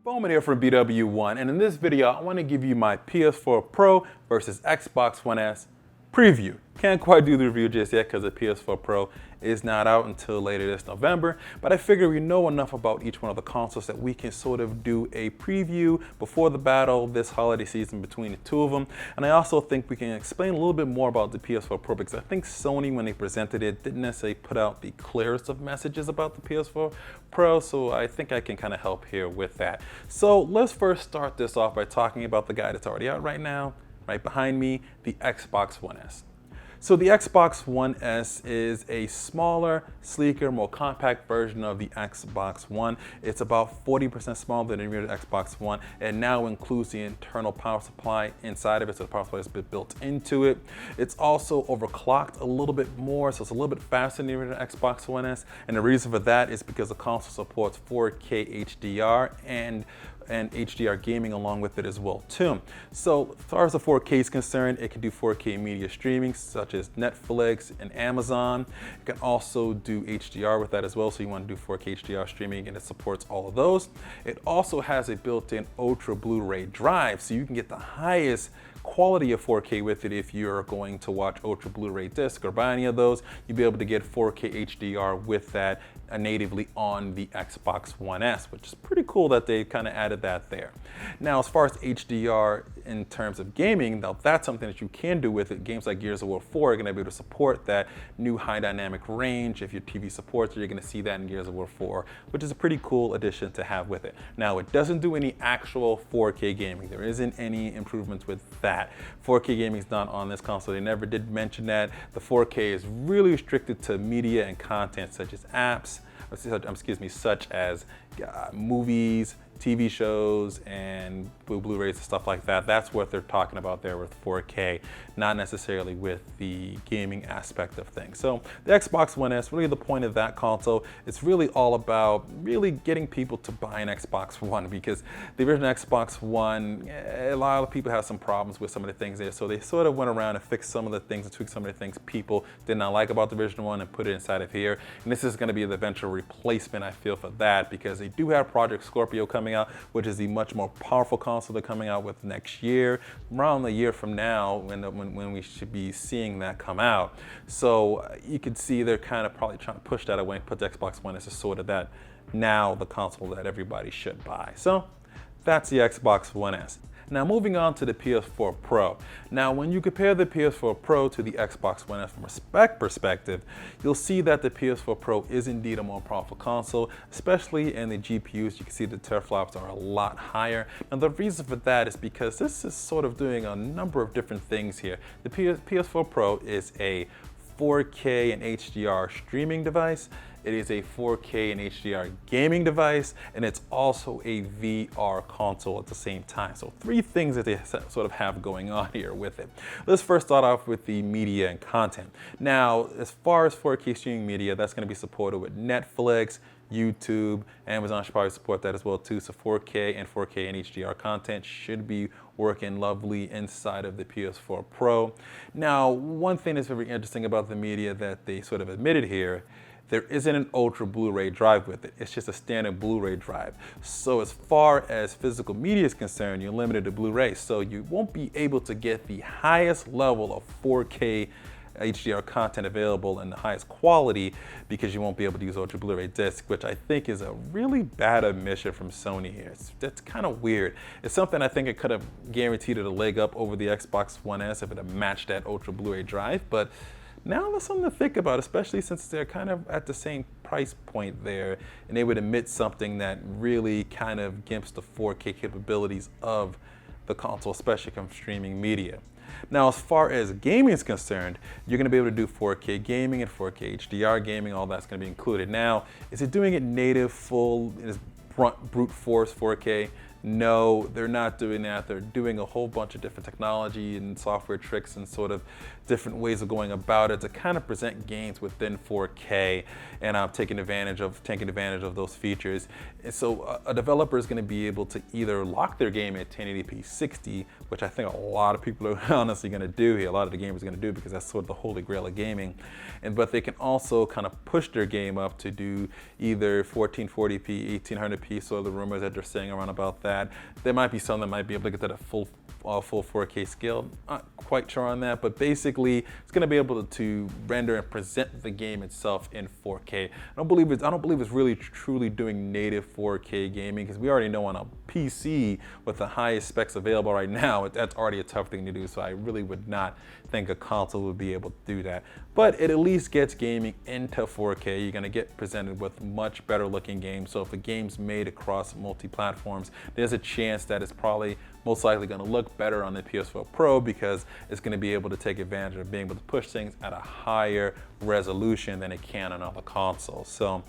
BWOne here from BWOne, and in this video I want to give you my PS4 Pro versus Xbox One S preview. Can't quite do the review just yet because the PS4 Pro is not out until later this November, but I figure we know enough about each one of the consoles that we can sort of do a preview before the battle this holiday season between the two of them. And I also think we can explain a little bit more about the PS4 Pro because I think Sony, when they presented it, didn't necessarily put out the clearest of messages about the PS4 Pro, so I think I can kind of help here with that. So let's first start this off by talking about the guy that's already out right now, right behind me, the Xbox One S. So the Xbox One S is a smaller, sleeker, more compact version of the Xbox One. It's about 40% smaller than the original Xbox One, and now includes the internal power supply inside of it, so the power supply is built into it. It's also overclocked a little bit more, so it's a little bit faster than the original Xbox One S, and the reason for that is because the console supports 4K HDR and HDR gaming along with it as well too. So as far as the 4K is concerned, it can do 4K media streaming such as Netflix and Amazon. It can also do HDR with that as well, so you want to do 4K HDR streaming and it supports all of those. It also has a built-in Ultra Blu-ray drive, so you can get the highest quality of 4K with it. If you're going to watch Ultra Blu-ray disc or buy any of those, you'll be able to get 4K HDR with that natively on the Xbox One S, which is pretty cool that they kind of added that there. Now, as far as HDR in terms of gaming, now that's something that you can do with it. Games like Gears of War 4 are going to be able to support that new high dynamic range. If your TV supports it, you're going to see that in Gears of War 4, which is a pretty cool addition to have with it. Now, it doesn't do any actual 4K gaming. There isn't any improvements with that. 4K gaming is not on this console. They never did mention that. The 4K is really restricted to media and content such as apps, such as movies, TV shows, and Blu-rays and stuff like that. That's what they're talking about there with 4K, not necessarily with the gaming aspect of things. So the Xbox One S, really the point of that console, it's really all about really getting people to buy an Xbox One, because the original Xbox One, a lot of people have some problems with some of the things there. So they sort of went around and fixed some of the things and tweaked some of the things people did not like about the original one and put it inside of here. And this is going to be the eventual replacement, I feel, for that, because they do have Project Scorpio coming out, which is the much more powerful console they're coming out with next year, around a year from now, when we should be seeing that come out. So you can see they're kind of probably trying to push that away and put the Xbox One as a sort of that now the console that everybody should buy. So that's the Xbox One S. Now moving on to the PS4 Pro. Now when you compare the PS4 Pro to the Xbox One S from a spec perspective, you'll see that the PS4 Pro is indeed a more powerful console, especially in the GPUs. You can see the teraflops are a lot higher. And the reason for that is because this is sort of doing a number of different things here. The PS4 Pro is a 4K and HDR streaming device. It is a 4K and HDR gaming device, and it's also a VR console at the same time. So three things that they sort of have going on here with it. Let's first start off with the media and content. Now, as far as 4K streaming media, that's going to be supported with Netflix, YouTube, Amazon should probably support that as well too. So 4K and HDR content should be working lovely inside of the PS4 Pro. Now, one thing that's very interesting about the media that they sort of admitted here, there isn't an Ultra Blu-ray drive with it. It's just a standard Blu-ray drive. So as far as physical media is concerned, you're limited to Blu-ray. So you won't be able to get the highest level of 4K HDR content available and the highest quality, because you won't be able to use Ultra Blu-ray disc, which I think is a really bad admission from Sony here. That's kind of weird. It's something I think it could have guaranteed it a leg up over the Xbox One S if it had matched that Ultra Blu-ray drive, but now that's something to think about, especially since they're kind of at the same price point there, and they would admit something that really kind of gimps the 4K capabilities of the console, especially from streaming media. Now, as far as gaming is concerned, you're going to be able to do 4K gaming and 4K HDR gaming. All that's going to be included. Now, is it doing it native, full, brute force 4K? No, they're not doing that. They're doing a whole bunch of different technology and software tricks and sort of different ways of going about it to kind of present games within 4K, and taking advantage of those features. And so a developer is going to be able to either lock their game at 1080p 60, which I think a lot of people are honestly going to do here. A lot of the gamers are going to do, because that's sort of the holy grail of gaming. But they can also kind of push their game up to do either 1440p, 1800p. So the rumors that they're saying around about that. There might be some that might be able to get to the full 4K scale. Not quite sure on that, but basically it's going to be able to render and present the game itself in 4K. I don't believe it's really truly doing native 4K gaming, because we already know on a PC with the highest specs available right now, that's already a tough thing to do. So I really would not think a console would be able to do that. But it at least gets gaming into 4K. You're going to get presented with much better looking games. So if a game's made across multi-platforms, there's a chance that it's probably most likely going to look better on the PS4 Pro, because it's going to be able to take advantage of being able to push things at a higher resolution than it can on other consoles. So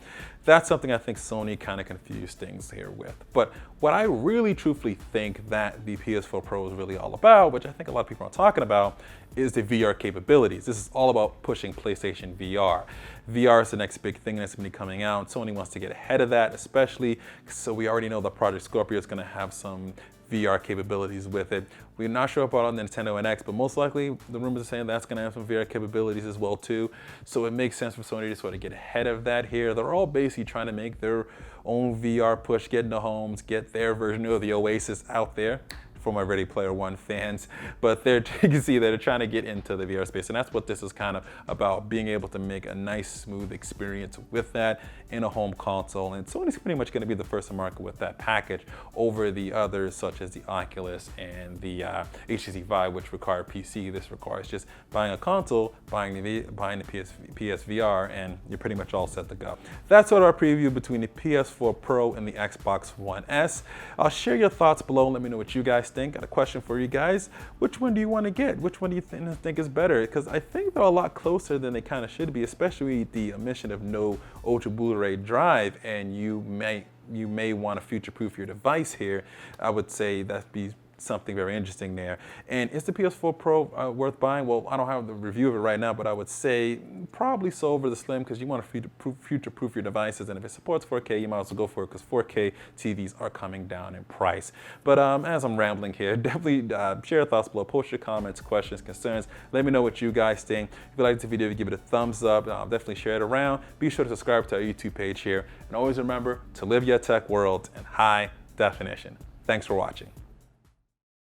that's something I think Sony kind of confused things here with. But what I really truthfully think that the PS4 Pro is really all about, which I think a lot of people are talking about, is the VR capabilities. This is all about pushing PlayStation VR. VR is the next big thing that's going to be coming out. Sony wants to get ahead of that, especially so we already know that Project Scorpio is going to have some VR capabilities with it. We're not sure about on the Nintendo NX, but most likely the rumors are saying that's going to have some VR capabilities as well too. So it makes sense for Sony to sort of get ahead of that here. They're all basically trying to make their own VR push, get into homes, get their version of the Oasis out there for my Ready Player One fans. But you can see that they're trying to get into the VR space, and that's what this is kind of about, being able to make a nice, smooth experience with that in a home console. And Sony's pretty much going to be the first to market with that package over the others, such as the Oculus and the HTC Vive, which require PC. This requires just buying a console, buying the PSVR, and you're pretty much all set to go. That's sort of our preview between the PS4 Pro and the Xbox One S. I'll share your thoughts below and let me know what you guys think. Got a question for you guys. Which one do you want to get? Which one do you think is better? Because I think they're a lot closer than they kind of should be, especially the omission of no Ultra Blu-ray drive, and you may want to future-proof your device here. I would say that'd be something very interesting there. And is the PS4 Pro worth buying? Well, I don't have the review of it right now, but I would say probably so over the Slim, because you want to future-proof your devices, and if it supports 4K, you might as well go for it, because 4K TVs are coming down in price. But as I'm rambling here, definitely share your thoughts below, post your comments, questions, concerns. Let me know what you guys think. If you liked the video, give it a thumbs up. Definitely share it around. Be sure to subscribe to our YouTube page here, and always remember to live your tech world in high definition. Thanks for watching.